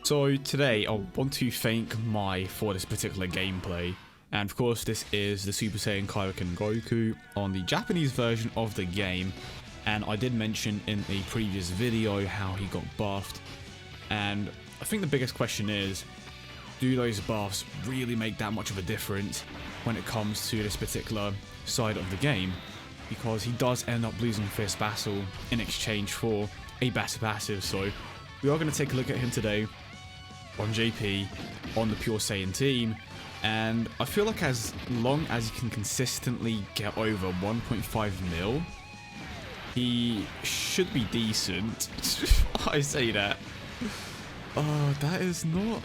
So today I want to thank for this particular gameplay, and of course this is the Super Saiyan KAIOKEN Goku on the Japanese version of the game. And I did mention in a previous video how he got buffed, and I think the biggest question is, do those buffs really make that much of a difference when it comes to this particular side of the game? Because he does end up losing Fierce Battle in exchange for a better passive. So we are going to take a look at him today on JP, on the Pure Saiyan team, and I feel like as long as he can consistently get over 1.5 mil, he should be decent. I say that. Oh, that is not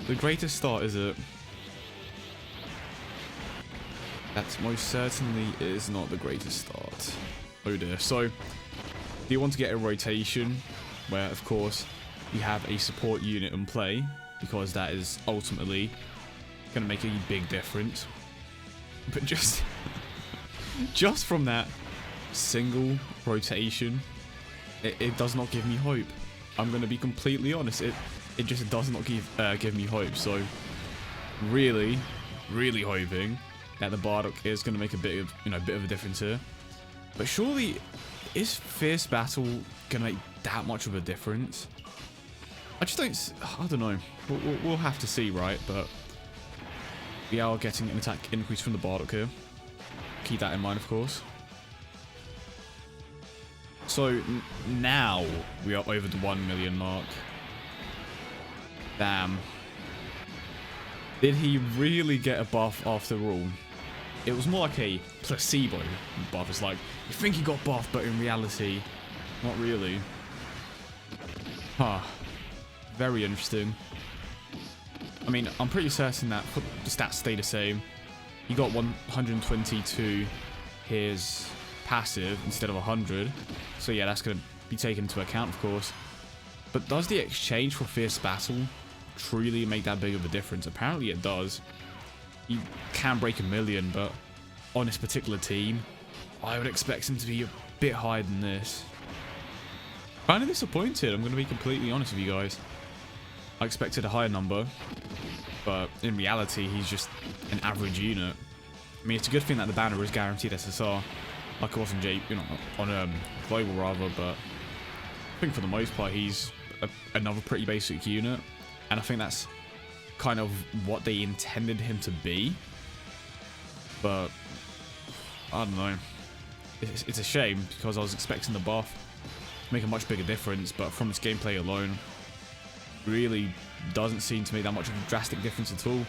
the greatest start, is it? That most certainly is not the greatest start. Oh dear. So, do you want to get a rotation where, of course, you have a support unit in play, because that is ultimately going to make a big difference. But just from that single rotation, it does not give me hope. I'm going to be completely honest. It just does not give me hope. So really hoping that the Bardock is going to make a bit of a difference here. But surely, is Fierce Battle going to make that much of a difference? I don't know. We'll have to see, right? But we are getting an attack increase from the Bardock here. Keep that in mind, of course. So now we are over the 1 million mark. Damn. Did he really get a buff after all? It was more like a placebo buff. It's like, you think he got buffed, but in reality, not really. Huh. Very interesting. I mean, I'm pretty certain that the stats stay the same. He got 120 to his passive instead of 100. So yeah, that's going to be taken into account, of course. But does the exchange for Fierce Battle truly make that big of a difference? Apparently it does. He can break 1 million, but on this particular team, I would expect him to be a bit higher than this. Kind of disappointed, I'm going to be completely honest with you guys. I expected a higher number, but in reality, he's just an average unit. I mean, it's a good thing that the banner is guaranteed SSR, like it was on on global rather, but I think for the most part, he's another pretty basic unit, and I think that's kind of what they intended him to be. But I don't know. It's a shame, because I was expecting the buff to make a much bigger difference, but from this gameplay alone, really doesn't seem to make that much of a drastic difference at all.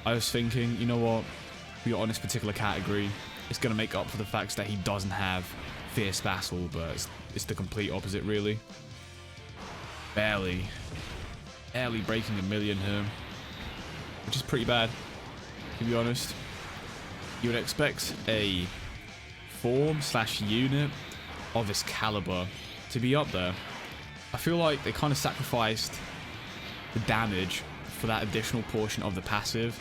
I was thinking, you know what, we are on this particular category, it's going to make up for the fact that he doesn't have Fierce Battle, but it's the complete opposite, really. Barely breaking 1 million here, which is pretty bad, to be honest. You would expect a form/unit of this caliber to be up there. I feel like they kind of sacrificed the damage for that additional portion of the passive,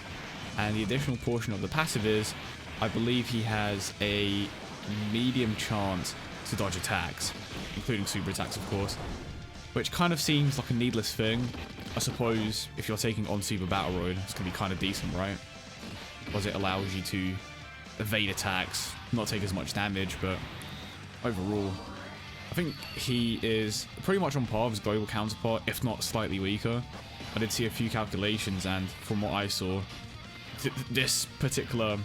and the additional portion of the passive is, I believe he has a medium chance to dodge attacks, including super attacks, of course, which kind of seems like a needless thing. I suppose if you're taking on Super Battle Road, it's gonna be kind of decent, right? Because it allows you to evade attacks, not take as much damage, but overall, I think he is pretty much on par with his global counterpart, if not slightly weaker. I did see a few calculations, and from what I saw, this particular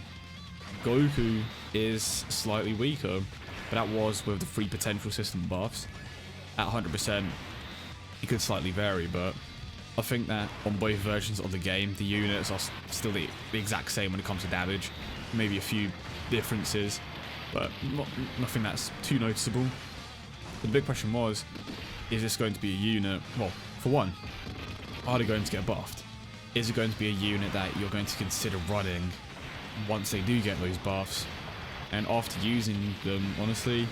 Goku is slightly weaker, but that was with the 3 potential system buffs. At 100%, it could slightly vary, but I think that on both versions of the game, the units are still the exact same when it comes to damage. Maybe a few differences, but nothing that's too noticeable. The big question was, is this going to be a unit? Well, for one, are they going to get buffed? Is it going to be a unit that you're going to consider running once they do get those buffs? And after using them, honestly,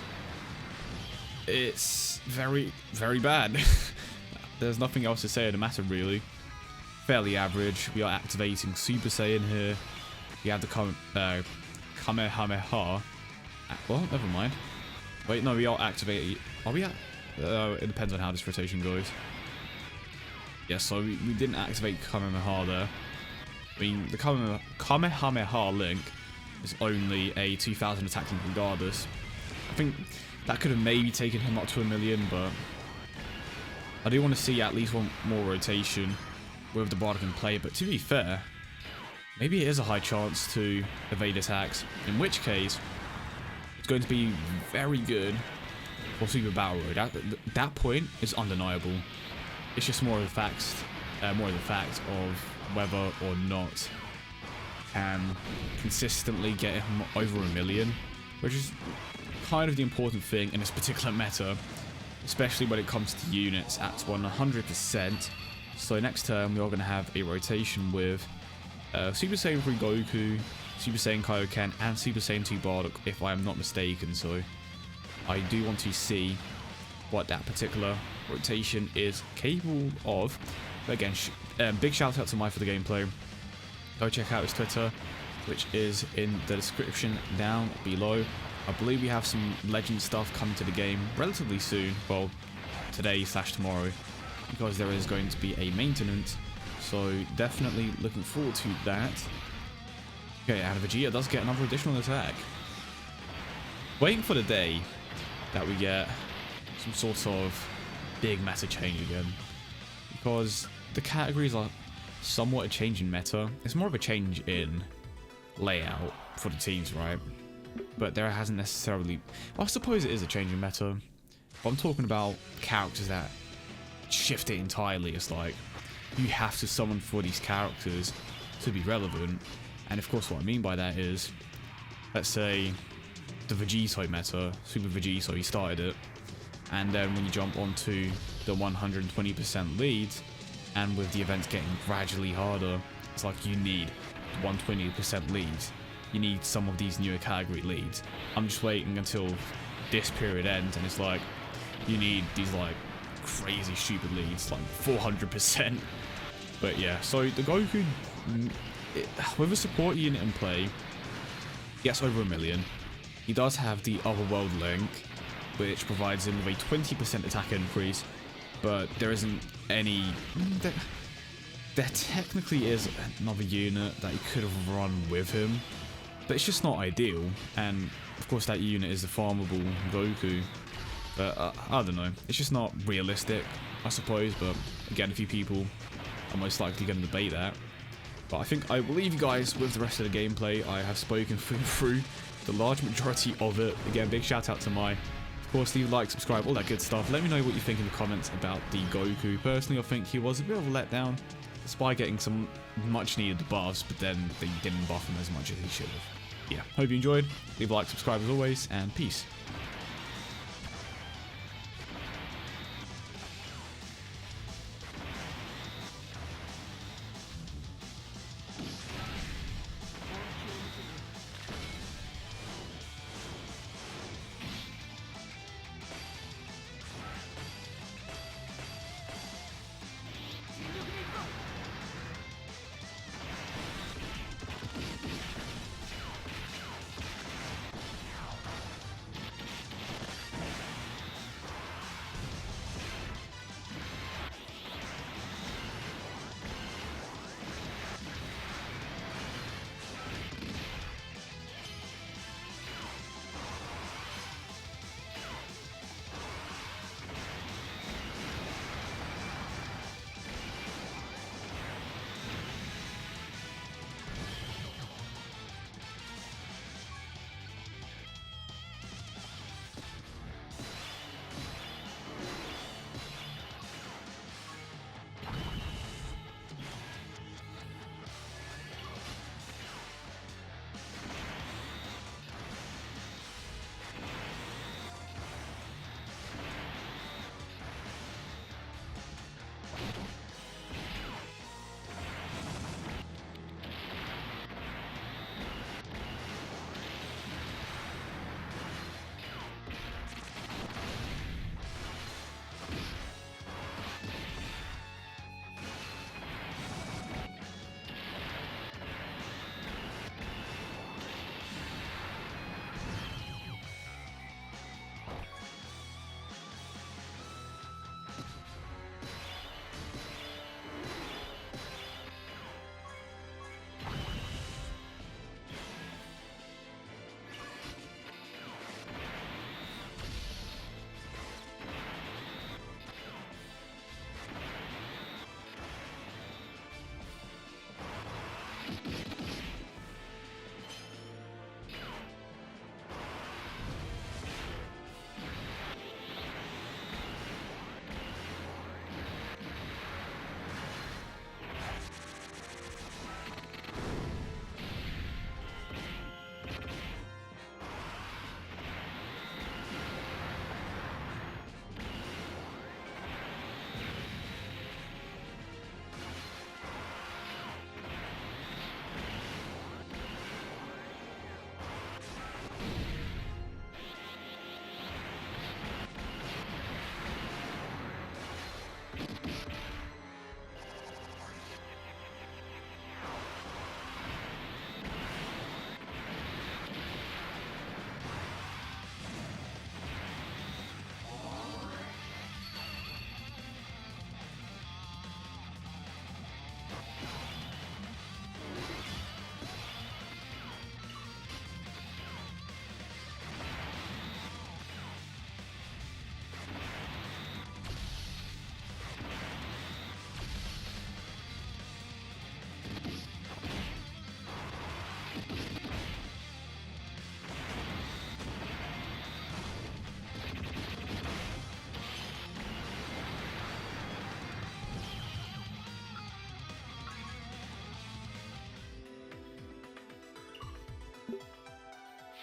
it's very bad. There's nothing else to say in the matter, really. Fairly average. We are activating Super Saiyan here. We have the Kamehameha. Well, never mind. Wait, no, we are activating. Are we at? It depends on how this rotation goes. Yeah, so we didn't activate Kamehameha there. I mean, the Kamehameha link is only a 2000 attack link regardless. I think that could have maybe taken him up to 1 million, but I do want to see at least one more rotation with the Bardock in play. But to be fair, maybe it is a high chance to evade attacks, in which case it's going to be very good for Super Battle Road. That point is undeniable. It's just more of the fact of whether or not can consistently get him over 1 million, which is kind of the important thing in this particular meta, especially when it comes to units at 100%. So next turn we are going to have a rotation with Super Saiyan 3 Goku, Super Saiyan Kaioken, and Super Saiyan 2 Bardock, if I am not mistaken. So I do want to see what that particular rotation is capable of. But again, big shout out to Mike for the gameplay. Go check out his Twitter, which is in the description down below. I believe we have some legend stuff coming to the game relatively soon. Well, today/tomorrow, because there is going to be a maintenance. So definitely looking forward to that. Okay, and Vegeta does get another additional attack. Waiting for the day that we get some sort of big meta change again, because the categories are somewhat a change in meta. It's more of a change in layout for the teams, right? But there hasn't necessarily... I suppose it is a change in meta, but I'm talking about characters that shift it entirely. It's like you have to summon for these characters to be relevant. And of course what I mean by that is, let's say the Vegito meta, Super Vegito, he started it, and then when you jump onto the 120% leads, and with the events getting gradually harder, it's like you need 120% leads. You need some of these newer category leads. I'm just waiting until this period ends, and it's like you need these like crazy stupid leads, like 400%. But yeah, so the Goku, with a support unit in play, gets over 1 million. He does have the Otherworld link, which provides him with a 20% attack increase, but there isn't any... There technically is another unit that you could have run with him, but it's just not ideal. And of course that unit is the farmable Goku, but I don't know, it's just not realistic, I suppose. But again, a few people are most likely going to debate that. But I will leave you guys with the rest of the gameplay. I have spoken through the large majority of it. Again, big shout out to Mai. Of course, leave a like, subscribe, all that good stuff. Let me know what you think in the comments about the Goku. Personally, I think he was a bit of a letdown, despite getting some much needed buffs, but then they didn't buff him as much as he should have. Yeah, hope you enjoyed. Leave a like, subscribe as always, and peace.